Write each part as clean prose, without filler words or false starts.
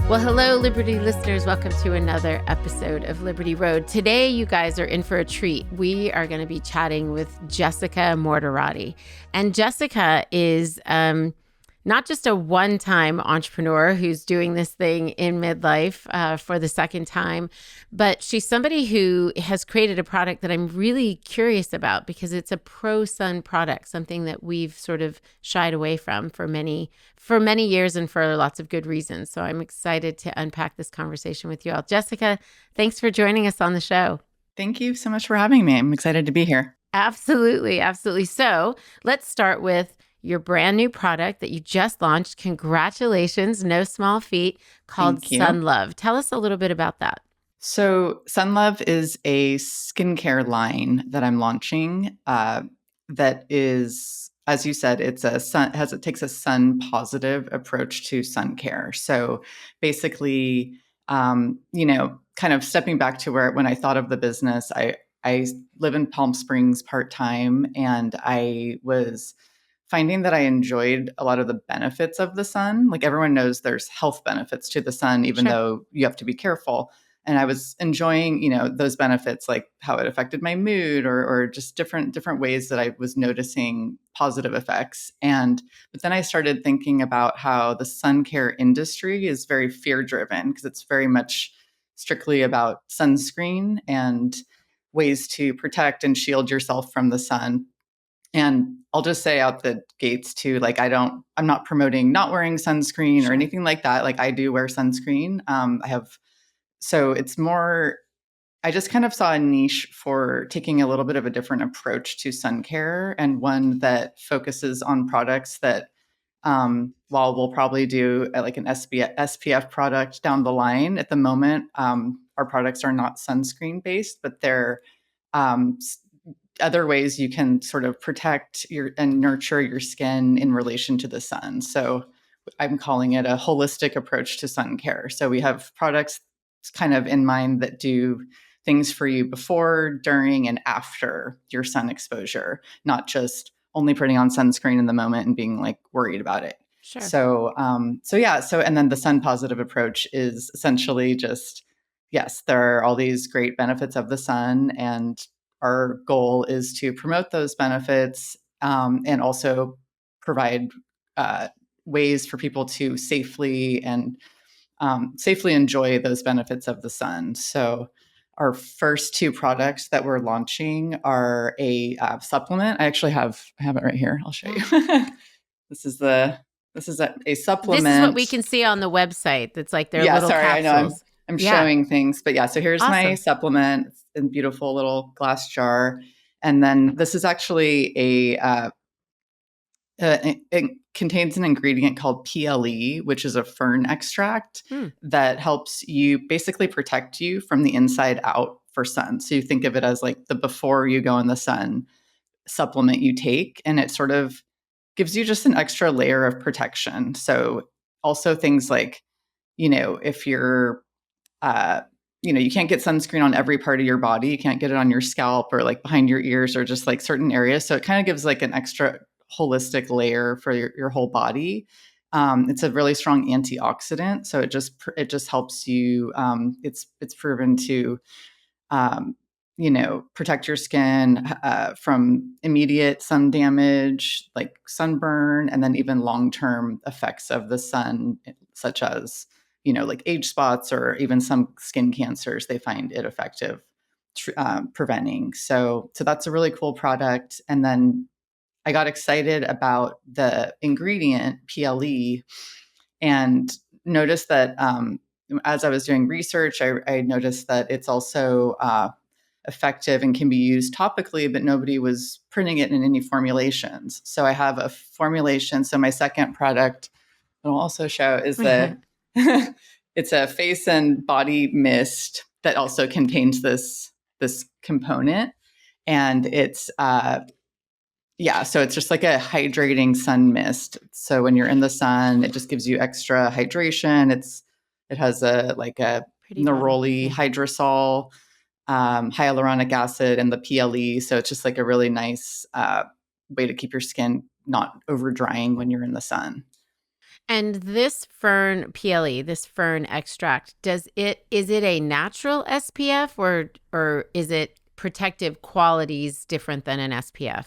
Well, hello, Liberty listeners. Welcome to another episode of Liberty Road. Today, you guys are in for a treat. We are going to be chatting with Jessica Mortarotti. And Jessica is not just a one-time entrepreneur who's doing this thing in midlife for the second time, but she's somebody who has created a product that I'm really curious about because it's a pro-sun product, something that we've sort of shied away from for many years and for lots of good reasons. So I'm excited to unpack this conversation with you all. Jessica, thanks for joining us on the show. Thank you so much for having me. I'm excited to be here. Absolutely. Absolutely. So let's start with your brand new product that you just launched. Congratulations. No small feat, called Sun Love. Tell us a little bit about that. So Sun Love is a skincare line that I'm launching that is, as you said, it takes a sun positive approach to sun care. So basically, kind of stepping back to when I thought of the business, I live in Palm Springs part-time, and I was finding that I enjoyed a lot of the benefits of the sun. Like, everyone knows there's health benefits to the sun, even though you have to be careful. And I was enjoying, those benefits, like how it affected my mood or just different ways that I was noticing positive effects. But then I started thinking about how the sun care industry is very fear driven, because it's very much strictly about sunscreen and ways to protect and shield yourself from the sun. And I'll just say out the gates too, like, I'm not promoting not wearing sunscreen or anything like that. Like, I do wear sunscreen. So it's more, I just kind of saw a niche for taking a little bit of a different approach to sun care, and one that focuses on products that, while we'll probably do like an SPF product down the line, at the moment, our products are not sunscreen based, but they're other ways you can sort of protect and nurture your skin in relation to the sun. So I'm calling it a holistic approach to sun care. So we have products kind of in mind that do things for you before, during, and after your sun exposure, not just only putting on sunscreen in the moment and being like worried about it. Sure. So and then the sun positive approach is essentially just, yes, there are all these great benefits of the sun, and our goal is to promote those benefits, and also provide ways for people to safely enjoy those benefits of the sun. So our first two products that we're launching are a supplement. I actually have it right here. I'll show you. This is a supplement. This is what we can see on the website. That's like their little capsules. I know I'm showing things, but so here's my supplement. It's in a beautiful little glass jar. And then this is actually it contains an ingredient called PLE, which is a fern extract that helps you basically protect you from the inside out for sun. So you think of it as like the before you go in the sun supplement you take, and it sort of gives you just an extra layer of protection. So also things like, if you're, you can't get sunscreen on every part of your body. You can't get it on your scalp or like behind your ears or just like certain areas. So it kind of gives like an extra holistic layer for your whole body. It's a really strong antioxidant. So it just helps you. It's proven to, protect your skin from immediate sun damage, like sunburn, and then even long-term effects of the sun, such as, like age spots or even some skin cancers. They find it effective preventing. So that's a really cool product. And then I got excited about the ingredient PLE and noticed that as I was doing research, I noticed that it's also effective and can be used topically, but nobody was printing it in any formulations. So I have a formulation. So my second product that I'll also show is it's a face and body mist that also contains this component. And it's so it's just like a hydrating sun mist. So when you're in the sun, it just gives you extra hydration. It has a neroli hydrosol, hyaluronic acid, and the PLE. So it's just like a really nice way to keep your skin not over drying when you're in the sun. And this fern PLE, this fern extract, is it a natural SPF or is it protective qualities different than an SPF?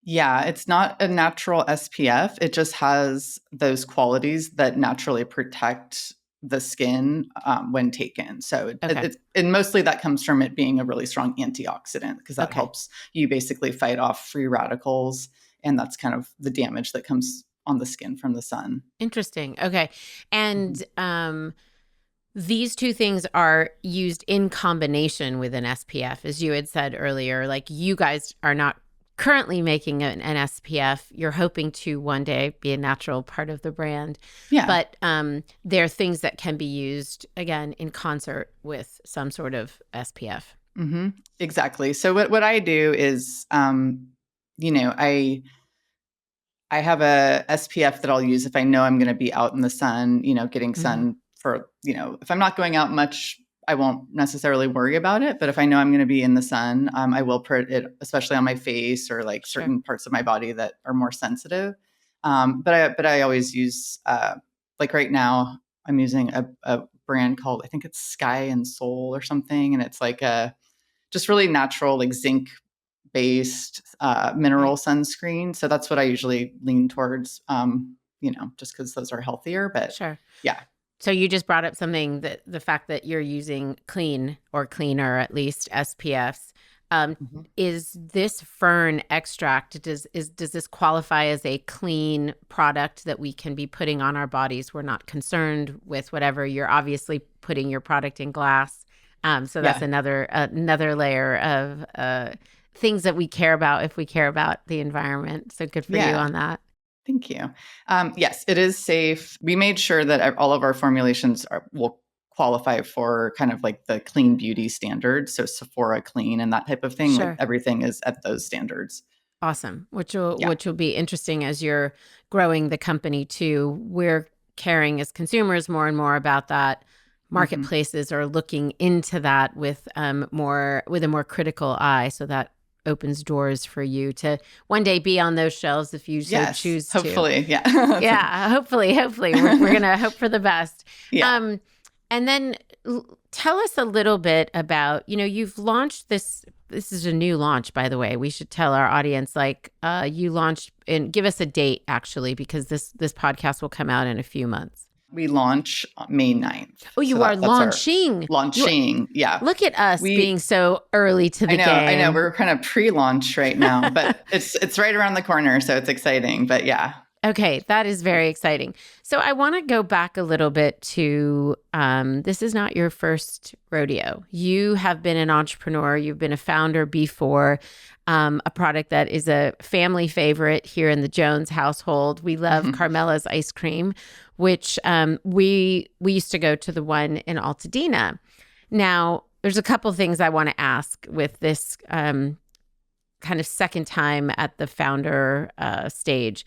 Yeah, it's not a natural SPF. It just has those qualities that naturally protect the skin when taken. So Okay. and mostly that comes from it being a really strong antioxidant because that Okay. helps you basically fight off free radicals, and that's kind of the damage that comes on the skin from the sun. Interesting. Okay. Mhm. And these two things are used in combination with an SPF, as you had said earlier. Like you guys are not currently making an SPF. You're hoping to one day be a natural part of the brand. Yeah. But there are things that can be used, again, in concert with some sort of SPF. hmm Exactly. So what I do is, you know, I have a SPF that I'll use if I know I'm going to be out in the sun, getting Hmm. sun for, if I'm not going out much, I won't necessarily worry about it. But if I know I'm going to be in the sun, I will put it, especially on my face or like Sure. certain parts of my body that are more sensitive. But I always use, like right now, I'm using a brand called, I think it's Sky and Soul or something. And it's like a just really natural, like zinc based Right. mineral sunscreen. So that's what I usually lean towards, just because those are healthier. But Sure. yeah. So you just brought up something, that the fact that you're using clean or cleaner, at least SPFs. Mhm. Is this fern extract, does this qualify as a clean product that we can be putting on our bodies? We're not concerned with whatever. You're obviously putting your product in glass. So that's Yeah. another layer of things that we care about if we care about the environment. So good for you Yeah. on that. Thank you. Yes, it is safe. We made sure that all of our formulations will qualify for kind of like the clean beauty standards. So Sephora clean and that type of thing. Like Sure. everything is at those standards. Awesome. Which will Yeah. which will be interesting as you're growing the company too. We're caring as consumers more and more about that. hmm Marketplaces are looking into that with with a more critical eye. So that opens doors for you to one day be on those shelves if you so Yes. choose to. Hopefully. Yeah. Yeah, hopefully we're gonna hope for the best. yeah. Um, and then tell us a little bit about, you've launched this. This is a new launch, by the way. We should tell our audience, like, you launched, and give us a date actually, because this podcast will come out in a few months. We launch on May 9th. Oh, So you are that's our launching. You launching. Yeah. look at us being We so early to I the know, I know. game. We're kind of pre-launch right now, but it's right around the corner, so it's exciting. But yeah. Okay, that is very exciting. So I want to go back a little bit to this is not your first rodeo. You have been an entrepreneur, you've been a founder before, a product that is a family favorite here in the Jones household. We love Mhm. Carmela's Ice Cream, which we used to go to the one in Altadena. Now, there's a couple things I want to ask with this kind of second time at the founder stage.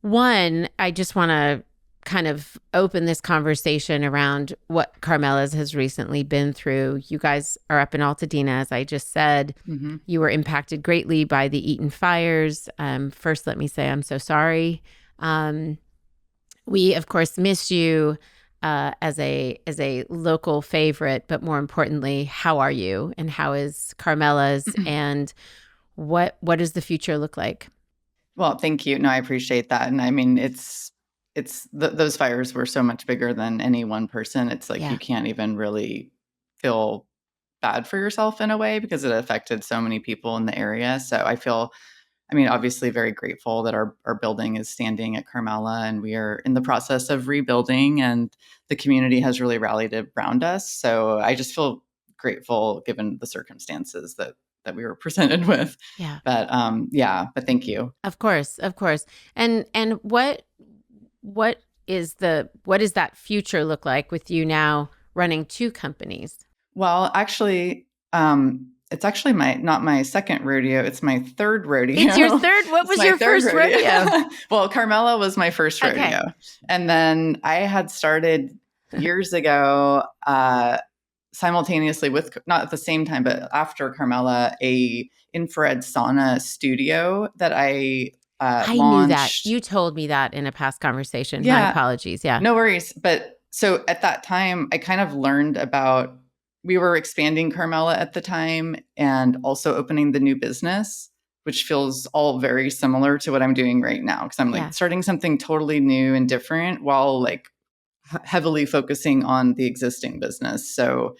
One, I just want to kind of open this conversation around what Carmela's has recently been through. You guys are up in Altadena, as I just said. Mhm. You were impacted greatly by the Eaton fires. First, let me say I'm so sorry. Um, we, of course, miss you as a local favorite, but more importantly, how are you, and how is Carmela's, and what does the future look like? Well, thank you. No, I appreciate that. And I mean, those fires were so much bigger than any one person. It's like you Yeah, can't even really feel bad for yourself in a way because it affected so many people in the area. So I mean, obviously very grateful that our building is standing at Carmela and we are in the process of rebuilding and the community has really rallied around us. So I just feel grateful given the circumstances that we were presented with. yeah. But yeah, but thank you. Of course, of course. And what what does that future look like with you now running two companies? Well, actually, it's actually not my second rodeo. It's my third It's your rodeo. third. What It's was my your third first rodeo. rodeo? Well, Carmela was my first Okay. rodeo, and then I had started years ago, simultaneously with not at the same time, but after Carmela, a infrared sauna studio that I I knew that. launched. You told me that in a past conversation. My Yeah, apologies. Yeah. no worries. But so at that time, I kind of learned about, we were expanding Carmela at the time and also opening the new business, which feels all very similar to what I'm doing right now. Because I'm like Yeah. starting something totally new and different while like heavily focusing on the existing business. So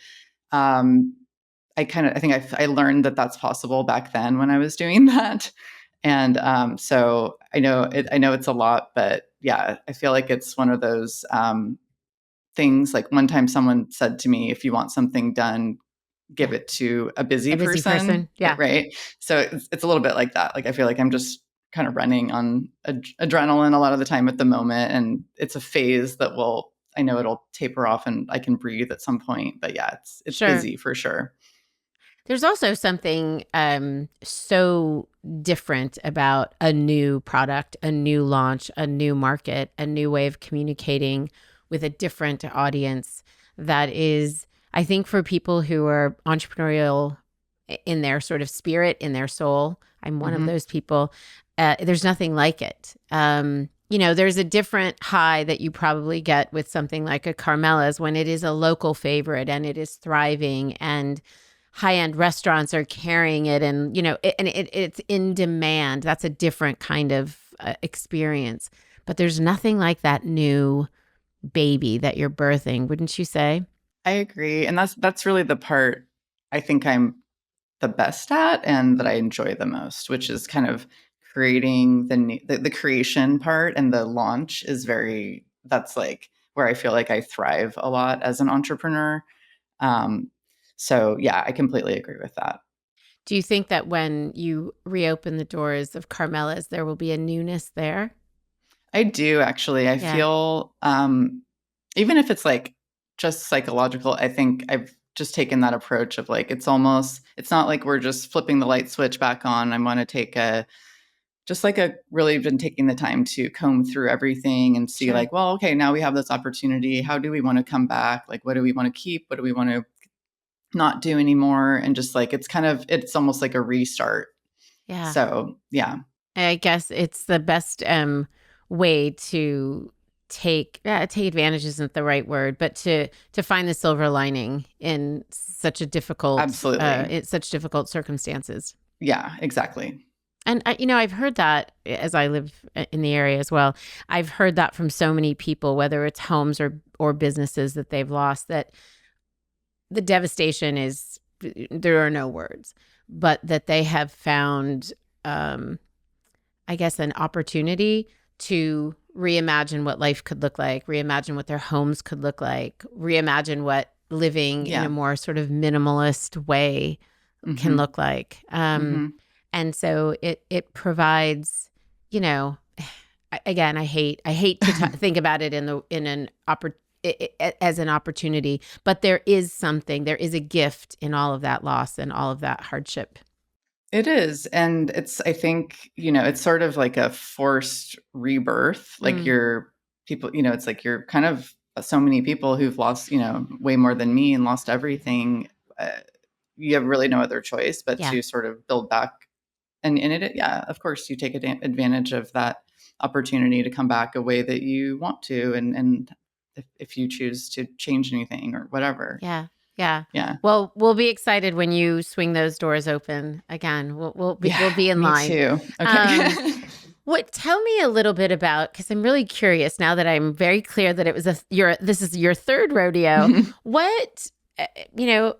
I think I learned that that's possible back then when I was doing that. And so I know it's a lot, but yeah, I feel like it's one of those things. Like one time someone said to me, if you want something done, give Yeah. it to a busy A busy person. person. Yeah. Right. So it's a little bit like that. Like I feel like I'm just kind of running on adrenaline a lot of the time at the moment. And it's a phase that I know it'll taper off and I can breathe at some point. But yeah, it's Sure. busy for sure. There's also something so different about a new product, a new launch, a new market, a new way of communicating with a different audience that is, I think, for people who are entrepreneurial in their sort of spirit, in their soul. I'm one of Mm-hmm. those people. There's nothing like it. There's a different high that you probably get with something like a Carmela's when it is a local favorite and it is thriving and high-end restaurants are carrying it and it's in demand. That's a different kind of experience, but there's nothing like that new baby that you're birthing, wouldn't you say? I agree. And that's really the part I think I'm the best at and that I enjoy the most, which is kind of creating the creation part, and the launch is that's like where I feel like I thrive a lot as an entrepreneur. Um, so yeah, I completely agree with that. Do you think that when you reopen the doors of Carmela's, there will be a newness there? I do actually. I Yeah, feel even if it's like just psychological, I think I've just taken that approach of like it's not like we're just flipping the light switch back on. I want to take a just like a really been taking the time to comb through everything and see sure. like, well, okay, now we have this opportunity. How do we want to come back? Like, what do we want to keep? What do we want to not do anymore? And just like it's almost like a restart. Yeah. So yeah, I guess it's the best way to take advantage isn't the right word, but to find the silver lining in absolutely. such difficult circumstances. Yeah, exactly. And I've heard that as I live in the area as well. I've heard that from so many people, whether it's homes or businesses that they've lost, that the devastation is there are no words, but that they have found, I guess, an opportunity to reimagine what life could look like, reimagine what their homes could look like, reimagine what living in a Yeah. more sort of minimalist way can Hmm. look like. Hmm. And so it provides, you know, again, I hate to think about it as an opportunity, but there is a gift in all of that loss and all of that hardship. It is. And I think, it's sort of like a forced rebirth. Like Mm, it's like you're kind of so many people who've lost, way more than me and lost everything. Uh, you have really no other choice but yeah. to sort of build back. Yeah, of course, you take advantage of that opportunity to come back a way that you want to. And if you choose to change anything or whatever. Yeah. Yeah. Yeah. Well, we'll be excited when you swing those doors open again. We'll be Yeah. in Me line. too. Um, Okay. tell me a little bit about, because I'm really curious now that I'm very clear that it was this is your third rodeo. What, you know,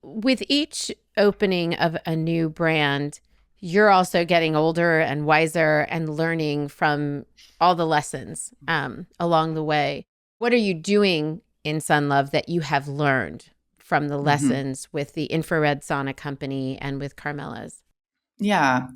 with each opening of a new brand, you're also getting older and wiser and learning from all the lessons along the way. What are you doing in Sun Love that you have learned from the Hmm. lessons with the infrared sauna company and with Carmela's? Yeah.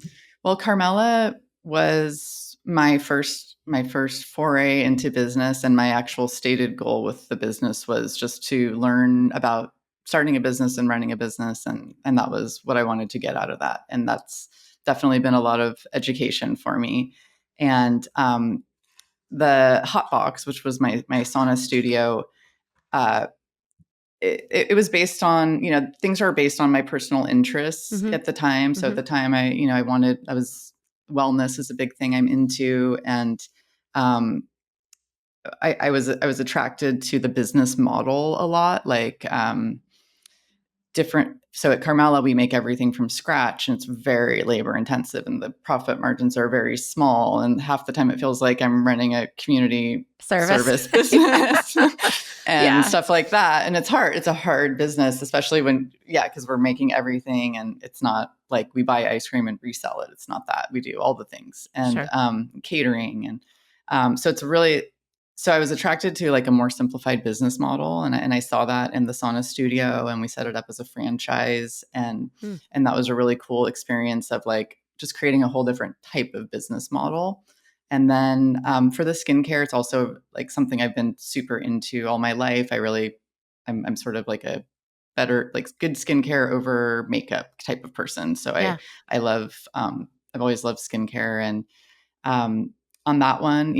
Well, Carmela was my first foray into business, and my actual stated goal with the business was just to learn about starting a business and running a business, and that was what I wanted to get out of that. And that's definitely been a lot of education for me. And the hot box, which was my sauna studio, uh, it was based on, things are based on my personal interests Mm-hmm. at the time. So at Mm-hmm. the time I was wellness is a big thing I'm into. And I was attracted to the business model a lot, like different. So at Carmela, we make everything from scratch, and it's very labor intensive, and the profit margins are very small. And half the time, it feels like I'm running a community service business and stuff like that. And it's hard. It's a hard business, especially when, because we're making everything, and it's not like we buy ice cream and resell it. It's not that. We do all the things, and catering, and so it's really. So I was attracted to like a more simplified business model, and I saw that in the sauna studio, and we set it up as a franchise, and that was a really cool experience of like just creating a whole different type of business model. And then for the skincare, it's also like something I've been super into all my life. I'm sort of like a better, like good skincare over makeup type of person. So I love, I've always loved skincare, and on that one,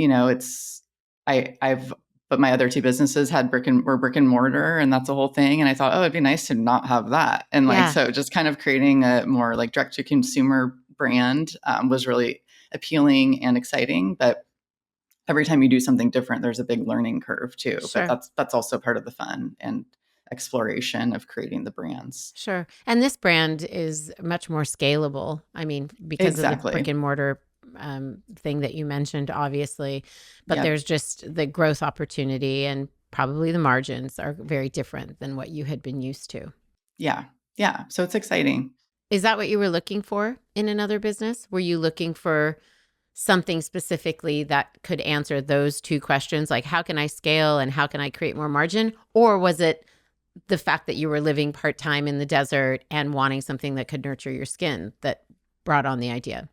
but my other two businesses were brick and mortar, and that's a whole thing. And I thought, it'd be nice to not have that. And so just kind of creating a more like direct to consumer brand was really appealing and exciting. But every time you do something different, there's a big learning curve too. Sure. But that's also part of the fun and exploration of creating the brands. Sure. And this brand is much more scalable. I mean, because of the brick and mortar thing that you mentioned, obviously, but there's just the growth opportunity, and probably the margins are very different than what you had been used to. Yeah. So it's exciting. Is that what you were looking for in another business? Were you looking for something specifically that could answer those two questions, like how can I scale and how can I create more margin? Or was it the fact that you were living part-time in the desert and wanting something that could nurture your skin that brought on the idea?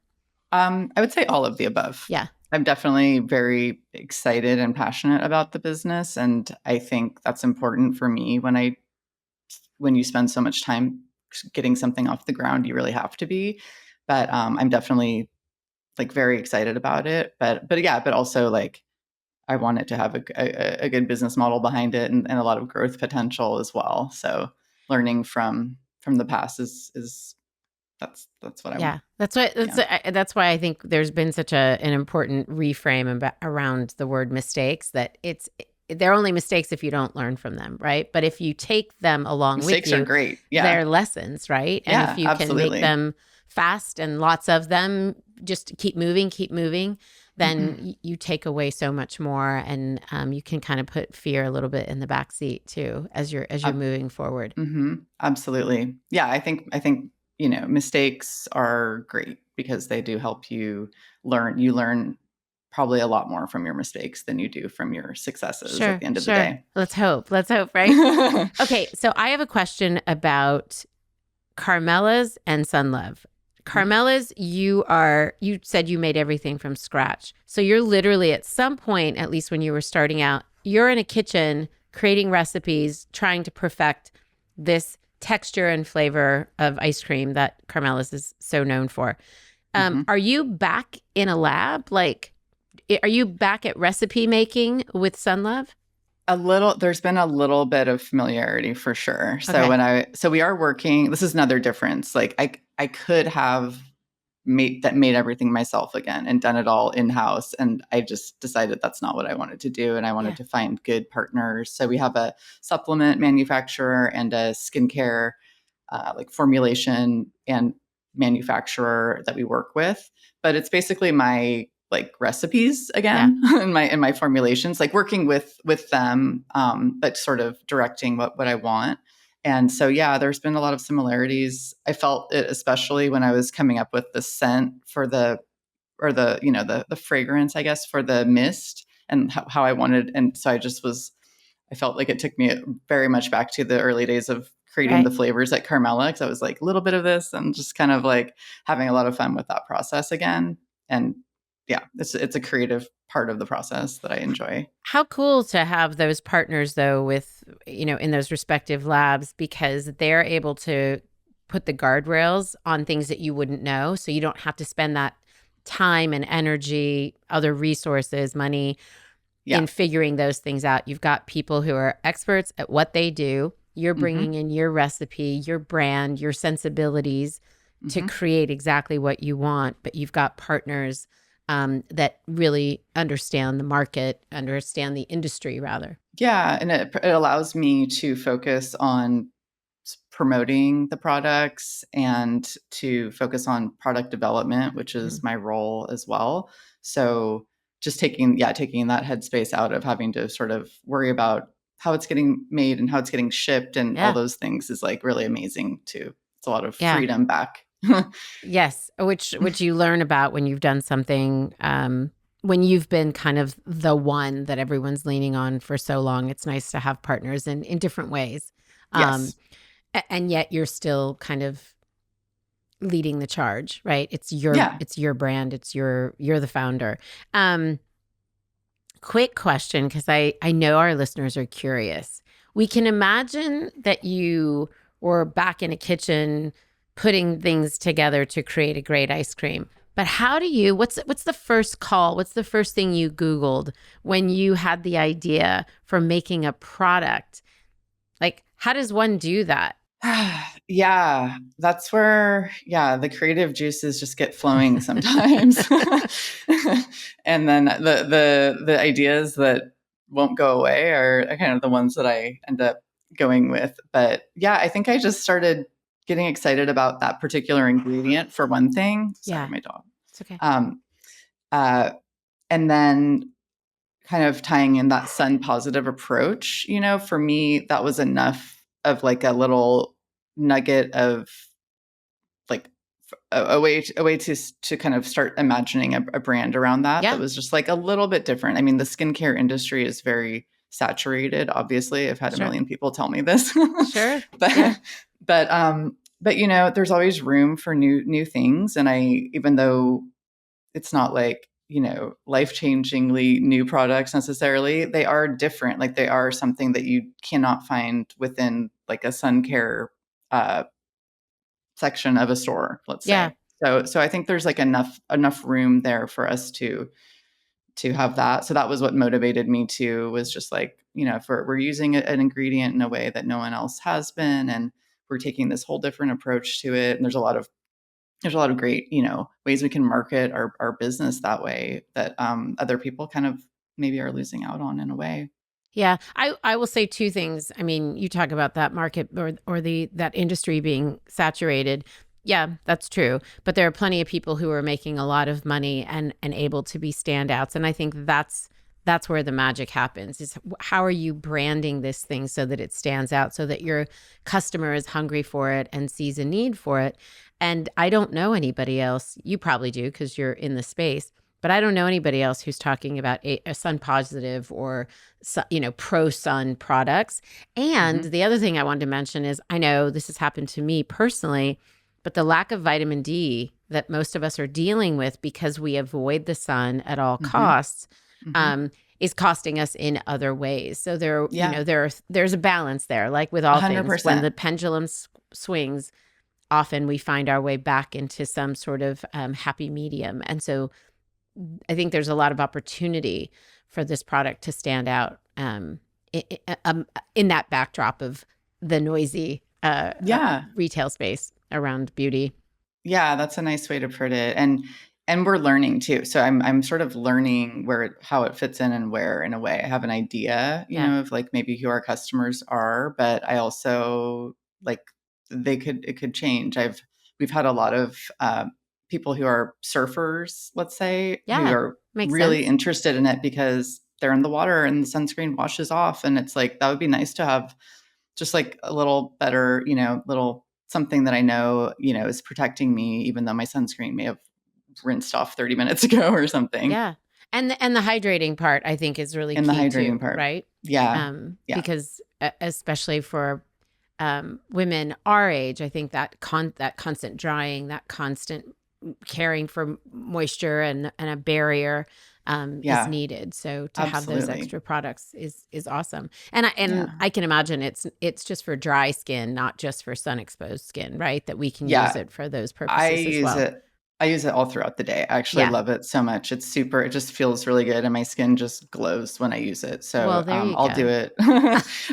I would say all of the above. Yeah. I'm definitely very excited and passionate about the business. And I think that's important for me when you spend so much time getting something off the ground, you really have to be. But I'm definitely like very excited about it. But also like I want it to have a good business model behind it, and a lot of growth potential as well. So learning from the past is that's what I want. That's why I think there's been such an important reframe around the word mistakes, that they're only mistakes if you don't learn from them, right? But if you take them along with you, mistakes are great. Yeah. They're lessons, right? And if you can make them fast and lots of them, just keep moving, then you take away so much more, and you can kind of put fear a little bit in the back seat too as you're moving forward. Absolutely. Yeah, I think mistakes are great because they do help you learn. You learn probably a lot more from your mistakes than you do from your successes at the end of the day. Let's hope, right? Okay, so I have a question about Carmela's and Sunlove. Carmela's, you said you made everything from scratch. So you're literally, at some point, at least when you were starting out, you're in a kitchen creating recipes, trying to perfect this texture and flavor of ice cream that Carmela's is so known for. Are you back in a lab? Like, are you back at recipe making with Sunlove? There's been a little bit of familiarity for sure. So so we are working, this is another difference. Like I could have made everything myself again and done it all in-house. And I just decided that's not what I wanted to do. And I wanted to find good partners. So we have a supplement manufacturer and a skincare like formulation and manufacturer that we work with. But it's basically my like recipes again in my formulations, like working with them, but sort of directing what I want. And so, there's been a lot of similarities. I felt it, especially when I was coming up with the scent for the fragrance, I guess, for the mist and how I wanted. And so I felt like it took me very much back to the early days of creating the flavors at Carmela. Cause I was like a little bit of this and just kind of like having a lot of fun with that process again. And it's a creative part of the process that I enjoy. How cool to have those partners though with, in those respective labs, because they're able to put the guardrails on things that you wouldn't know. So you don't have to spend that time and energy, other resources, money in figuring those things out. You've got people who are experts at what they do. You're bringing in your recipe, your brand, your sensibilities, to Hmm. create exactly what you want, but you've got partners that really understand the market, understand the industry rather. Yeah, and it allows me to focus on promoting the products and to focus on product development, which is Mhm. my role as well. So just taking that headspace out of having to sort of worry about how it's getting made and how it's getting shipped and all Yeah. those things is like really amazing too. It's a lot of Yeah. freedom back. Yes, which you learn about when you've done something, when you've been kind of the one that everyone's leaning on for so long. It's nice to have partners in different ways, um, Yes. and yet you're still kind of leading the charge, right? Yeah. It's your brand. You're the founder. Um, Quick question, because I know our listeners are curious. We can imagine that you were back in a kitchen putting things together to create a great ice cream. But how do you, what's the first call? What's the first thing you Googled when you had the idea for making a product? Like, how does one do that? Yeah, that's where, yeah, the creative juices just get flowing sometimes. And then the ideas that won't go away are kind of the ones that I end up going with. But yeah, I think I just started getting excited about that particular ingredient for one thing. Sorry, Yeah, my dog. it's okay. Um, uh, and then kind of tying in that sun positive approach, for me, that was enough of like a little nugget of like a way to kind of start imagining a brand around that Yeah, was just like a little bit different. I mean, the skincare industry is very saturated. Obviously, I've had a sure, million people tell me this, sure. Yeah, but but there's always room for new things. And even though it's not like life-changingly new products necessarily, they are different. Like they are something that you cannot find within like a sun care uh, section of a store, let's yeah. say. So I think there's like enough room there for us to have that. So that was what motivated me to was just like, if we're using an ingredient in a way that no one else has been, and we're taking this whole different approach to it. And there's a lot of great, ways we can market our business that way that other people kind of maybe are losing out on in a way. Yeah, I will say two things. I mean, you talk about that market or the that industry being saturated. Yeah, that's true. But there are plenty of people who are making a lot of money and able to be standouts. And I think that's where the magic happens. Is how are you branding this thing so that it stands out, so that your customer is hungry for it and sees a need for it. And I don't know anybody else. You probably do because you're in the space. But I don't know anybody else who's talking about a sun positive or pro sun products. And Hmm. the other thing I wanted to mention is I know this has happened to me personally, but the lack of vitamin D that most of us are dealing with because we avoid the sun at all Hmm. costs Hmm. um, is costing us in other ways. So Yeah, there's a balance there. Like with a all hundred things, when the percent. pendulum swings, often we find our way back into some sort of happy medium. And so I think there's a lot of opportunity for this product to stand out in that backdrop of the noisy Yeah, retail space around beauty. yeah, that's a nice way to put it. And we're learning too. So I'm sort of learning how it fits in and where in a way. I have an idea, Yeah. of like maybe who our customers are, but I also like it could change. We've had a lot of people who are surfers, let's say, who Yeah. are Makes really sense. interested in it because they're in the water and the sunscreen washes off, and it's like that would be nice to have just like a little better, little something that I know, is protecting me, even though my sunscreen may have rinsed off 30 minutes ago or something. Yeah. And the hydrating part I think is really And the key hydrating too, part. right? Yeah. Yeah. Because especially for women our age, I think that constant drying, that constant caring for moisture and a barrier is Yeah. needed. So to have those Absolutely. extra products is awesome. And Yeah. I can imagine it's just for dry skin, not just for sun exposed skin, right? That we can use Yeah. it for those I purposes as use well. it. I use it all throughout the day. I actually Yeah. love it so much. It just feels really good, and my skin just glows when I use it. Well, So there you I'll do go. it.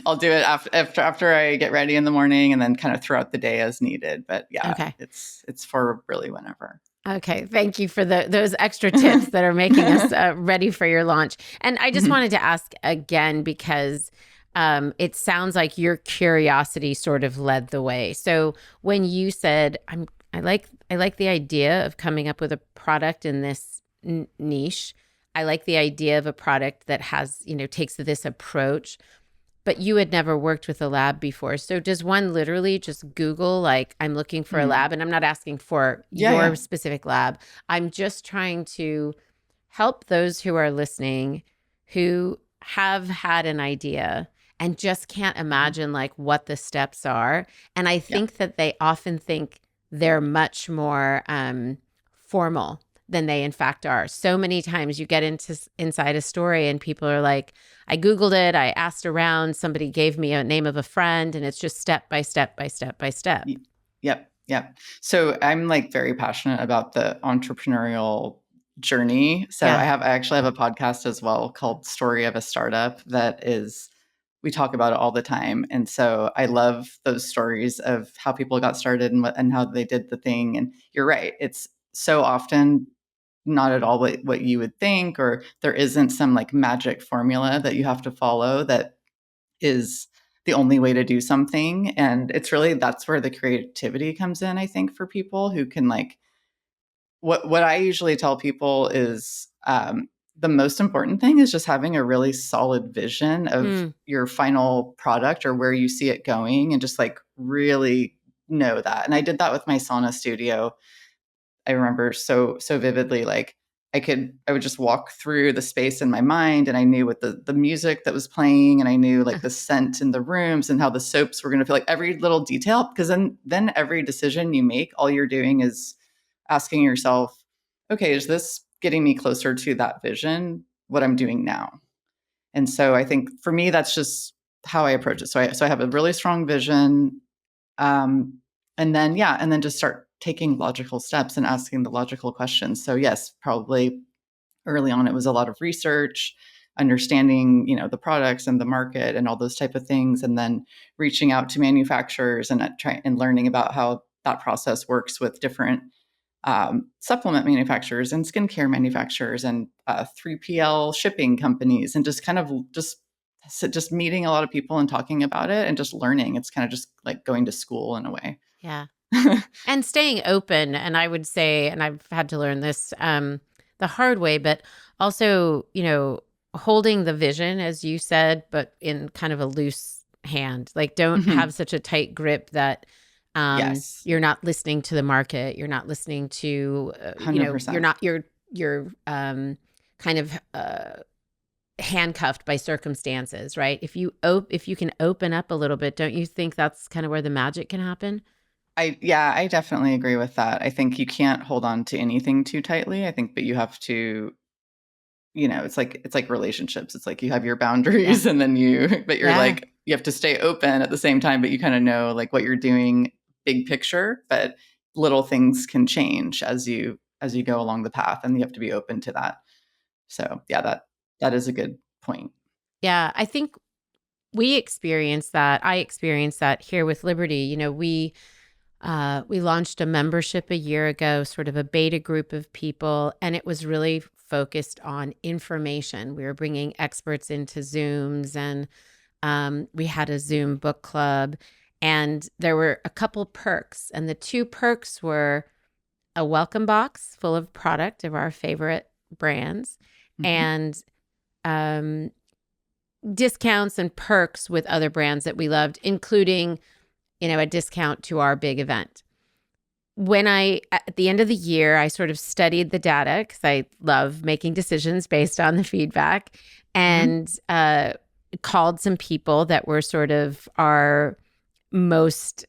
I'll do it after I get ready in the morning, and then kind of throughout the day as needed. But yeah, Okay. it's for really whenever. Okay. Thank you for those extra tips that are making us ready for your launch. And I just wanted to ask again because it sounds like your curiosity sort of led the way. So when you said, I like the idea of coming up with a product in this niche. I like the idea of a product that has, takes this approach. But you had never worked with a lab before. So does one literally just Google, like, I'm looking for a Mhm. lab? And I'm not asking for Yeah, your yeah. specific lab. I'm just trying to help those who are listening who have had an idea and just can't Mhm. imagine like what the steps are. And I Yeah. think that they often think they're much more formal than they in fact are. So many times you get inside a story and people are like, I Googled it, I asked around, somebody gave me a name of a friend, and it's just step by step by step by step. Y- Yep. Yep. So I'm like very passionate about the entrepreneurial journey. So Yeah. I actually have a podcast as well called Story of a Startup that is we talk about it all the time. And so I love those stories of how people got started and how they did the thing. And you're right. It's so often not at all what you would think, or there isn't some like magic formula that you have to follow that is the only way to do something. And it's really that's where the creativity comes in, I think, for people who can like what I usually tell people is the most important thing is just having a really solid vision of Mm. your final product or where you see it going and just like really know that. And I did that with my sauna studio. I remember so vividly, like I would just walk through the space in my mind and I knew what the music that was playing and I knew like the scent in the rooms and how the soaps were going to feel, like every little detail, because then every decision you make, all you're doing is asking yourself, okay, is this getting me closer to that vision, what I'm doing now? And so I think for me that's just how I approach it. So I have a really strong vision, um, and then just start taking logical steps and asking the logical questions. So yes, probably early on it was a lot of research, understanding, the products and the market and all those type of things, and then reaching out to manufacturers and try and learning about how that process works with different supplement manufacturers and skincare manufacturers and 3PL shipping companies, and just kind of just meeting a lot of people and talking about it and just learning. It's kind of just like going to school in a way. Yeah. And staying open. And I would say, and I've had to learn this the hard way, but also, holding the vision, as you said, but in kind of a loose hand. Like, don't have Mhm. such a tight grip that Yes, you're not listening to the market. You're not listening to, you're 100%. not, you're kind of handcuffed by circumstances, right? If you can open up a little bit, don't you think that's kind of where the magic can happen? I definitely agree with that. I think you can't hold on to anything too tightly. I think, but you have to, it's like relationships. It's like you have your Yeah. boundaries and then but you're Yeah. like, you have to stay open at the same time, but you kind of know like what you're doing big picture, but little things can change as you go along the path, and you have to be open to that. So yeah, that is a good point. Yeah. I think we experienced that. I experienced that here with Liberty. We launched a membership a year ago, sort of a beta group of people, and it was really focused on information. We were bringing experts into Zooms, and we had a Zoom book club, and there were a couple perks, and the two perks were a welcome box full of product of our favorite brands, Mhm. and um, discounts and perks with other brands that we loved, including, a discount to our big event. At the end of the year, I sort of studied the data because I love making decisions based on the feedback, Mhm. and called some people that were sort of our most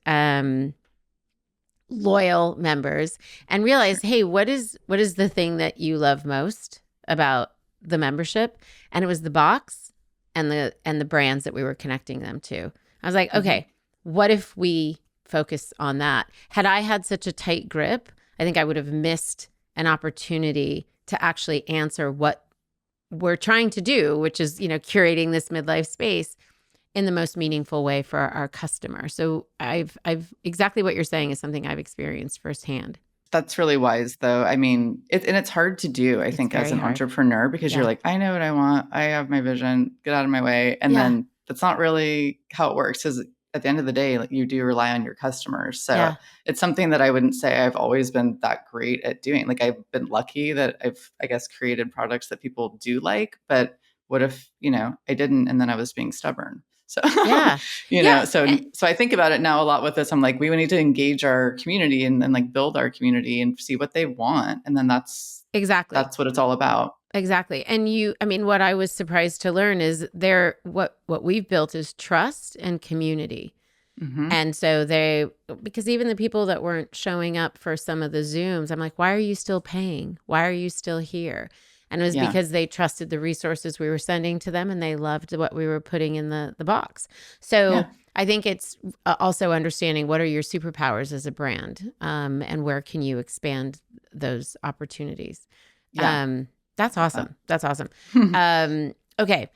loyal members and Sure. realized, hey, what is the thing that you love most about the membership? And it was the box and the brands that we were connecting them to. I was like, Mhm. okay, what if we focus on that? Had I had such a tight grip, I think I would have missed an opportunity to actually answer what we're trying to do, which is, curating this midlife space in the most meaningful way for our customer. So I've exactly what you're saying is something I've experienced firsthand. That's really wise, though. I mean, it's hard to do, I think, as very an hard. entrepreneur, because you're Yeah. like, I know what I want. I have my vision. Get out of my way. And Yeah. then that's not really how it works. Because at the end of the day, like, you do rely on your customers. So Yeah. it's something that I wouldn't say I've always been that great at doing. Like, I've been lucky that I've, I guess, created products that people do like. But what if, I didn't, and then I was being stubborn? So, Yeah. so I think about it now a lot with this. I'm like, we need to engage our community and like build our community and see what they want. And then that's Exactly. what it's all about. Exactly. And what I was surprised to learn is what we've built is trust and community. Mm-hmm. And so because even the people that weren't showing up for some of the Zooms, I'm like, why are you still paying? Why are you still here? And it was because they trusted the resources we were sending to them, and they loved what we were putting in the box. So I think it's also understanding what are your superpowers as a brand, and where can you expand those opportunities. Yeah. That's awesome. That's awesome. Okay.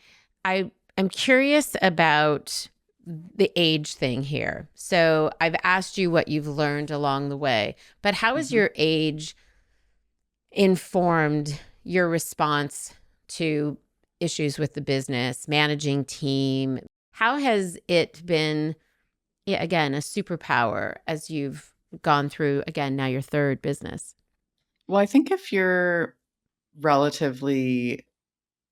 I'm curious about the age thing here. So I've asked you what you've learned along the way, but how has your age informed your response to issues with the business, managing team? How has it been, again, a superpower as you've gone through, again, now your third business? Well, I think if you're relatively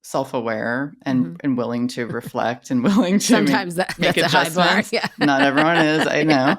self-aware and willing to reflect and willing to sometimes make that's adjustments. A high bar. Yeah. Not everyone is, I know.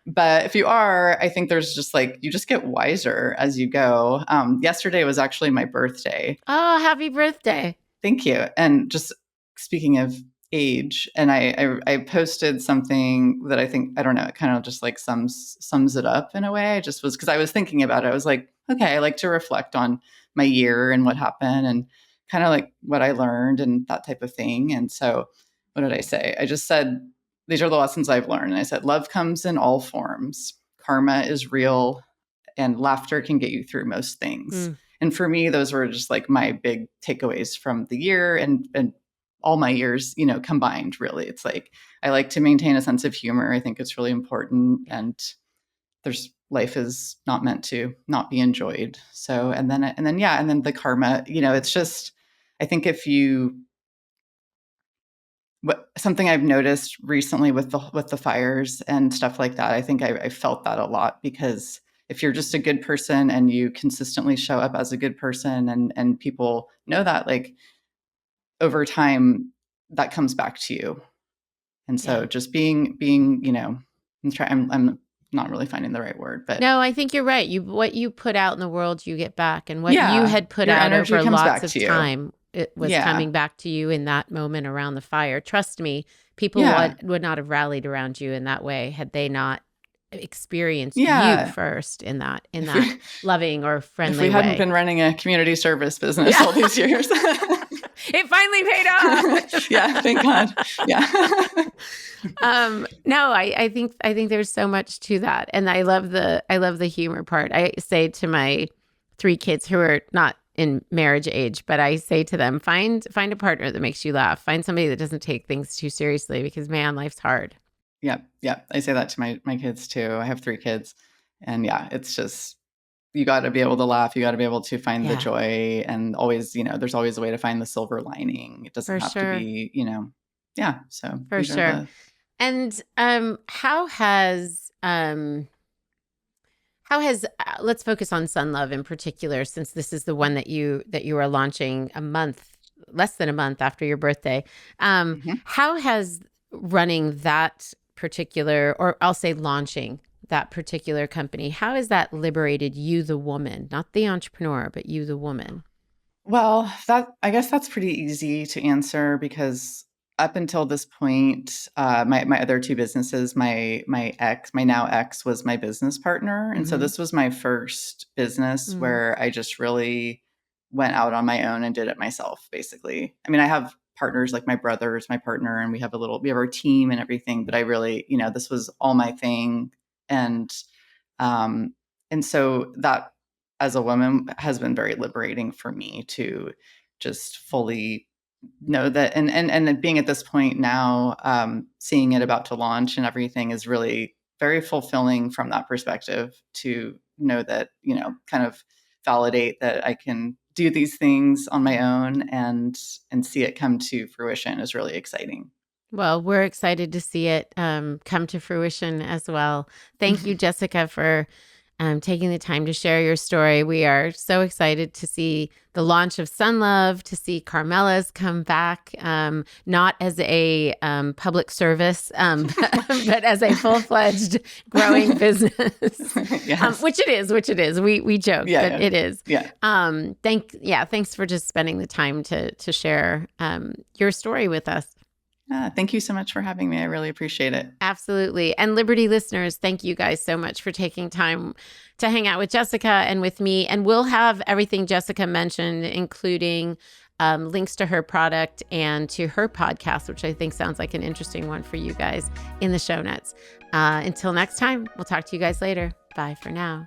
But if you are, I think there's just like, you just get wiser as you go. Yesterday was actually my birthday. Oh, happy birthday. Thank you. And just speaking of age, and I posted something that I think, I don't know, it kind of just like sums it up in a way. I just was, because I was thinking about it. I was like, okay, I like to reflect on my year and what happened and kind of like what I learned and that type of thing. And so what did I say? I just said, these are the lessons I've learned. And I said, love comes in all forms. Karma is real, and laughter can get you through most things. And for me, those were just like my big takeaways from the year and all my years, combined, really. It's like, I like to maintain a sense of humor. I think it's really important. And life is not meant to not be enjoyed. So, and then the karma, it's just, I think something I've noticed recently with the fires and stuff like that, I think I felt that a lot, because if you're just a good person and you consistently show up as a good person and people know that, like, over time, that comes back to you. And so just being, I'm not really finding the right word, but no, I think you're right. What you put out in the world, you get back, and what you had put out over lots of time, it was coming back to you in that moment around the fire. Trust me, people would not have rallied around you in that way had they not experienced you first in that loving or friendly way. If we hadn't been running a community service business all these years. It finally paid off. Yeah, thank God. Yeah. No, I think there's so much to that, and I love the humor part. I say to my 3 kids who are not in marriage age, but I say to them, find a partner that makes you laugh. Find somebody that doesn't take things too seriously, because man, life's hard. Yeah. I say that to my kids too. I have 3 kids, and it's just, you got to be able to laugh. You got to be able to find the joy, and always, there's always a way to find the silver lining. It doesn't have to be, so for sure. And how has let's focus on Sunlove in particular, since this is the one that you are launching less than a month after your birthday. How has running that particular, or I'll say launching that particular company, how has that liberated you, the woman, not the entrepreneur, but you, the woman? Well, I guess that's pretty easy to answer, because up until this point, my other 2 businesses, my now ex was my business partner. And so this was my first business where I just really went out on my own and did it myself, basically. I mean, I have partners, like my brother is my partner, and we have our team and everything, but I really, this was all my thing. And And so that, as a woman, has been very liberating for me to just fully know that. And being at this point now, seeing it about to launch and everything is really very fulfilling from that perspective, to know that, kind of validate that I can do these things on my own and see it come to fruition is really exciting. Well, we're excited to see it come to fruition as well. Thank you, Jessica, for taking the time to share your story. We are so excited to see the launch of Sunlove, to see Carmela's come back, not as a public service, but as a full-fledged growing business, Yes. which it is. We joke, but it is. Yeah. Thanks for just spending the time to share your story with us. Thank you so much for having me. I really appreciate it. Absolutely. And Liberty listeners, thank you guys so much for taking time to hang out with Jessica and with me. And we'll have everything Jessica mentioned, including links to her product and to her podcast, which I think sounds like an interesting one for you guys, in the show notes. Until next time, we'll talk to you guys later. Bye for now.